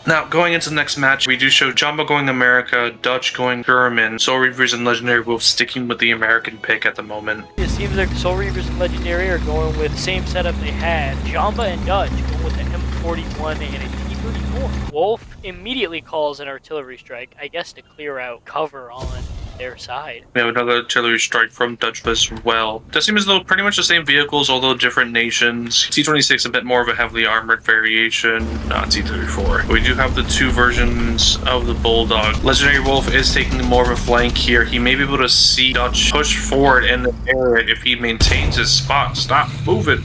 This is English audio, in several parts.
Now, going into the next match, we do show Jumbo going America, Dutch going German, Soul Reavers and Legendary Wolf sticking with the American pick at the moment. It seems like Soul Reavers and Legendary are going with the same setup they had. Jamba and Dutch going with the M41 and a T34. Wolf immediately calls an artillery strike, I guess to clear out cover on their side. We have another artillery strike from Dutch as well. Does seem as though pretty much the same vehicles, although different nations. T-26 a bit more of a heavily armored variation, not T-34. We do have the two versions of the Bulldog. Legendary Wolf is taking more of a flank here. He may be able to see Dutch push forward in the area if he maintains his spot. Stop moving.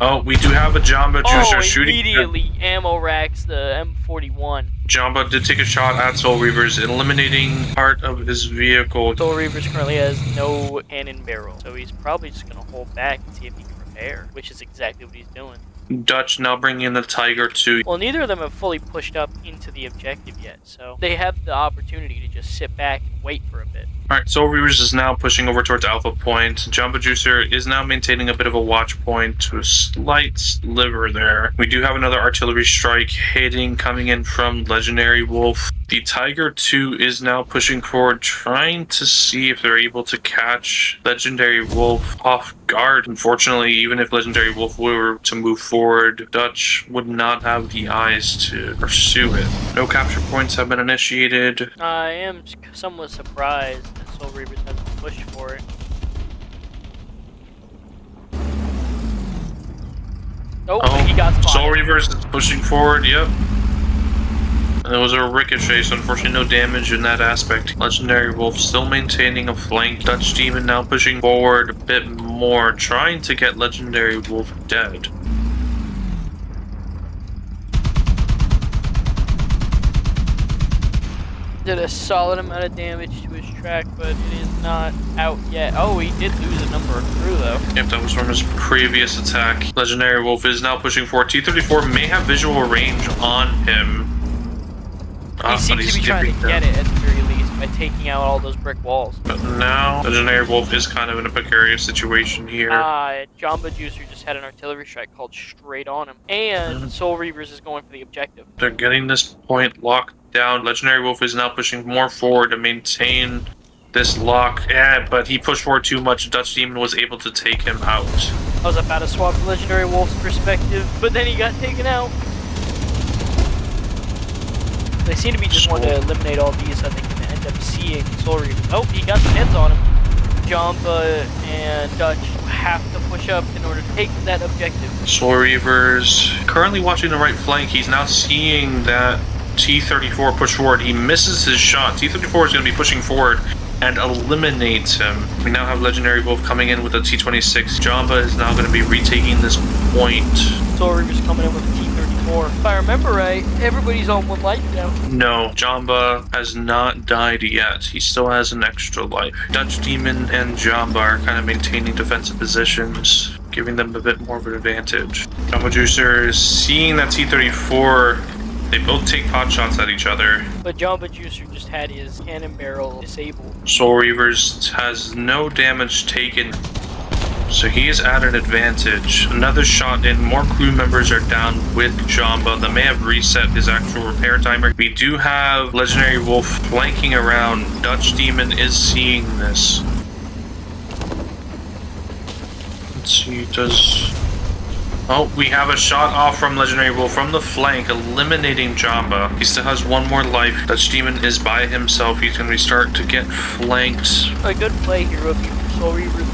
Oh, we do have a Jamba Juicer shooting. Immediately ammo racks the M41. Jamba did take a shot at Soul Reavers, eliminating part of his vehicle. Soul Reavers currently has no cannon barrel, so he's probably just going to hold back and see if he can repair, which is exactly what he's doing. Dutch now bringing in the Tiger 2. Well, neither of them have fully pushed up into the objective yet, so they have the opportunity to just sit back and wait for a bit. Alright, Soul Reavers is now pushing over towards Alpha Point. Jamba Juicer is now maintaining a bit of a watch point to a slight sliver there. We do have another artillery strike hitting, coming in from Legendary Wolf. The Tiger 2 is now pushing forward, trying to see if they're able to catch Legendary Wolf off guard. Unfortunately, even if Legendary Wolf were to move forward, Dutch would not have the eyes to pursue it. No capture points have been initiated. I am somewhat surprised that Soul Reavers hasn't pushed for it. Oh, he got spotted. Soul Reavers is pushing forward, yep. And it was a ricochet, so unfortunately no damage in that aspect. Legendary Wolf still maintaining a flank. Dutch Demon now pushing forward a bit more, trying to get Legendary Wolf dead. Did a solid amount of damage to his track, but it is not out yet. Oh, he did lose a number of crew, though. Yep, that was from his previous attack. Legendary Wolf is now pushing forward. T-34 may have visual range on him. He seems to be trying to get it, at the very least, by taking out all those brick walls. But now, Legendary Wolf is kind of in a precarious situation here. Jamba Juicer just had an artillery strike called straight on him. And Soul Reavers is going for the objective. They're getting this point locked down. Legendary Wolf is now pushing more forward to maintain this lock. Yeah, but he pushed forward too much. Dutch Demon was able to take him out. I was about to swap the Legendary Wolf's perspective, but then he got taken out. They seem to be just wanting to eliminate all these so they can end up seeing Soul Reavers. Oh, he got some hits on him. Jamba and Dutch have to push up in order to take that objective. Soul Reavers currently watching the right flank. He's now seeing that T-34 push forward. He misses his shot. T-34 is going to be pushing forward and eliminates him. We now have Legendary Wolf coming in with a T-26. Jamba is now going to be retaking this point. Soul Reavers coming in with a T-34. If I remember right, everybody's on one life now. No, Jamba has not died yet. He still has an extra life. Dutch Demon and Jamba are kind of maintaining defensive positions, giving them a bit more of an advantage. Jamba Juicer is seeing that T-34. They both take pot shots at each other. But Jamba Juicer just had his cannon barrel disabled. Soul Reavers has no damage taken, so he is at an advantage. Another shot in, more crew members are down with Jamba. That may have reset his actual repair timer. We do have Legendary Wolf flanking around. Dutch Demon is seeing this. Let's see, Oh, we have a shot off from Legendary Wolf from the flank, eliminating Jamba. He still has one more life. Dutch Demon is by himself. He's going to start to get flanked. A good play here of Soul Reavers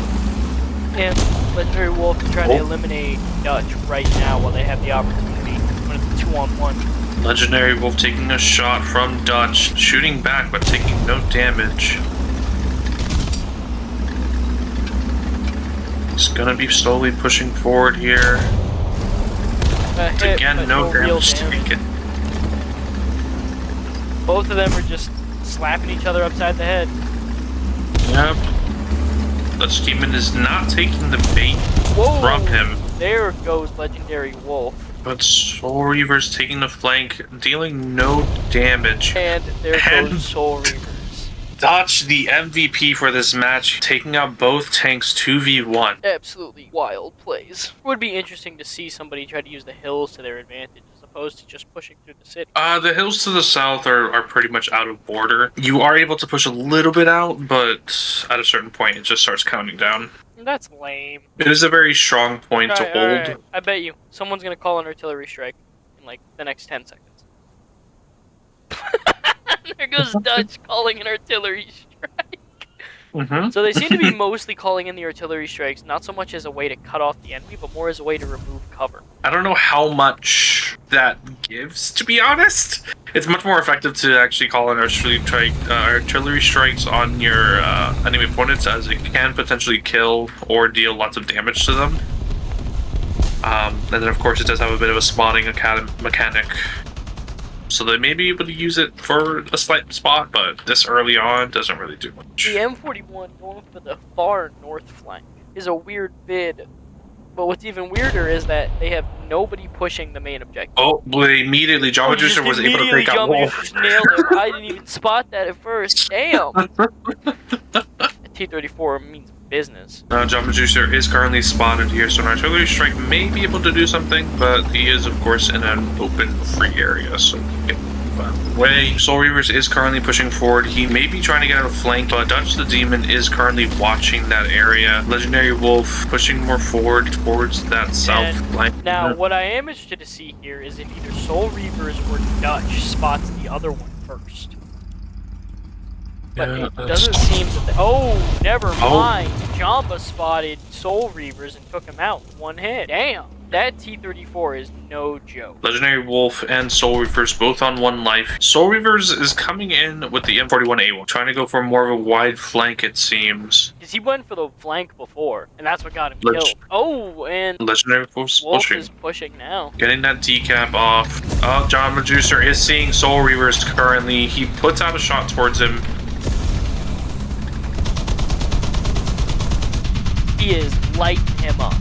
and Legendary Wolf trying to eliminate Dutch right now while they have the opportunity when it's 2-on-1. Legendary Wolf taking a shot from Dutch, shooting back but taking no damage. He's gonna be slowly pushing forward here. Again, no damage taken. Both of them are just slapping each other upside the head. Yep. Dutch Demon is not taking the bait from him. There goes Legendary Wolf. But Soul Reavers taking the flank, dealing no damage. And there goes Soul Reavers. Dutch, the MVP for this match, taking out both tanks 2v1. Absolutely wild plays. It would be interesting to see somebody try to use the hills to their advantage as opposed to just pushing through the city. The hills to the south are pretty much out of border. You are able to push a little bit out, but at a certain point, it just starts counting down. That's lame. It is a very strong point to hold. Alright. I bet you someone's gonna call an artillery strike in like the next 10 seconds. There goes Dutch calling an artillery strike. So they seem to be mostly calling in the artillery strikes, not so much as a way to cut off the enemy, but more as a way to remove cover. I don't know how much that gives, to be honest. It's much more effective to actually call in artillery strikes on your enemy opponents, as it can potentially kill or deal lots of damage to them. And then, of course, it does have a bit of a spawning mechanic. So they may be able to use it for a slight spot, but this early on doesn't really do much. The M41 going for the far north flank is a weird bid. But what's even weirder is that they have nobody pushing the main objective. Oh, immediately, Java Juicer was able to take out Wolf. Just nailed him. I didn't even spot that at first. Damn. T-34 means business. Java Juicer is currently spotted here, so an artillery strike may be able to do something, but he is, of course, in an open, free area, so get out of the way. Soul Reavers is currently pushing forward. He may be trying to get out of flank, but Dutch the Demon is currently watching that area. Legendary Wolf pushing more forward towards that south flank. Now, what I am interested to see here is if either Soul Reavers or Dutch spots the other one first. But it doesn't seem that oh, never mind. Jamba spotted Soul Reavers and took him out in one hit. Damn. That T-34 is no joke. Legendary Wolf and Soul Reavers both on 1 life. Soul Reavers is coming in with the M41A1, trying to go for more of a wide flank, it seems. Because he went for the flank before, and that's what got him killed. Oh, and Legendary Wolf is pushing now. Getting that decap off. Oh, John Meduser is seeing Soul Reavers currently. He puts out a shot towards him. He is lighting him up.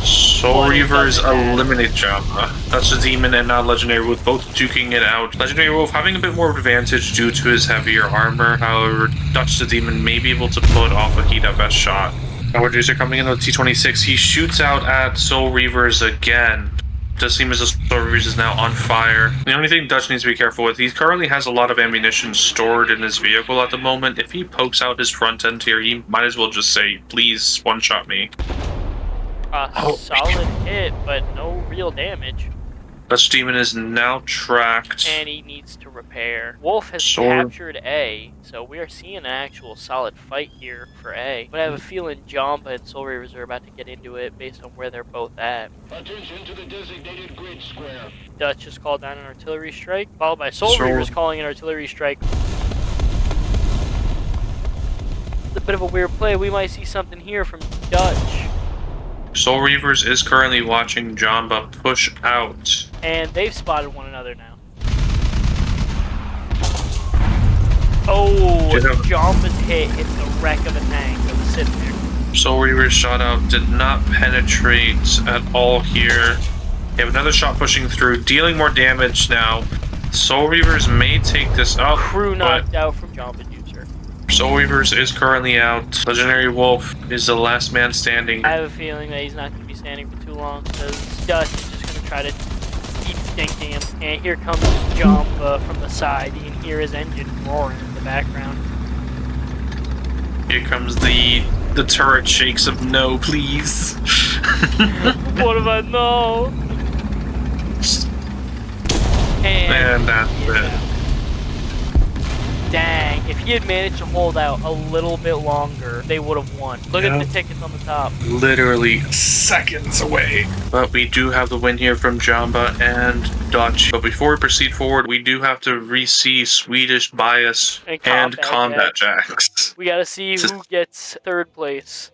Soul Reavers eliminate Jamba. That's the Demon and now Legendary Wolf both duking it out. Legendary Wolf having a bit more advantage due to his heavier armor. However, Dutch the Demon may be able to put off a heat up S shot. Now Reducer coming in with T26. He shoots out at Soul Reavers again. Does seem as though Soul Reavers is now on fire. The only thing Dutch needs to be careful with, he currently has a lot of ammunition stored in his vehicle at the moment. If he pokes out his front end here, he might as well just say, please one-shot me. Solid hit, but no real damage. Dutch Demon is now tracked. And he needs to repair. Wolf has captured A, so we are seeing an actual solid fight here for A. But I have a feeling Jamba and Soul Reavers are about to get into it based on where they're both at. Attention to the designated grid square. Dutch just called down an artillery strike, followed by Soul Reavers calling an artillery strike. It's a bit of a weird play. We might see something here from Dutch. Soul Reavers is currently watching Jamba push out. And they've spotted one another now. Oh, Jamba's hit hits the wreck of a tank that was sitting there. Soul Reaver's shot out did not penetrate at all here. They have another shot pushing through, dealing more damage now. Soul Reavers may take this up. Crew knocked out from Jamba Juicer. Soul Reavers is currently out. Legendary Wolf is the last man standing. I have a feeling that he's not going to be standing for too long because Dutch is just going to try to keep dinking him. And here comes Jamba from the side. You can hear his engine roaring in the background. Here comes the turret shakes of no, please. What if I know? And that's it. Dang, if he had managed to hold out a little bit longer, they would have won. Look at the tickets on the top. Literally seconds away. But we do have the win here from Jamba and Dutch. But before we proceed forward, we do have to re-see Swedish bias and combat jacks. We gotta see who gets third place.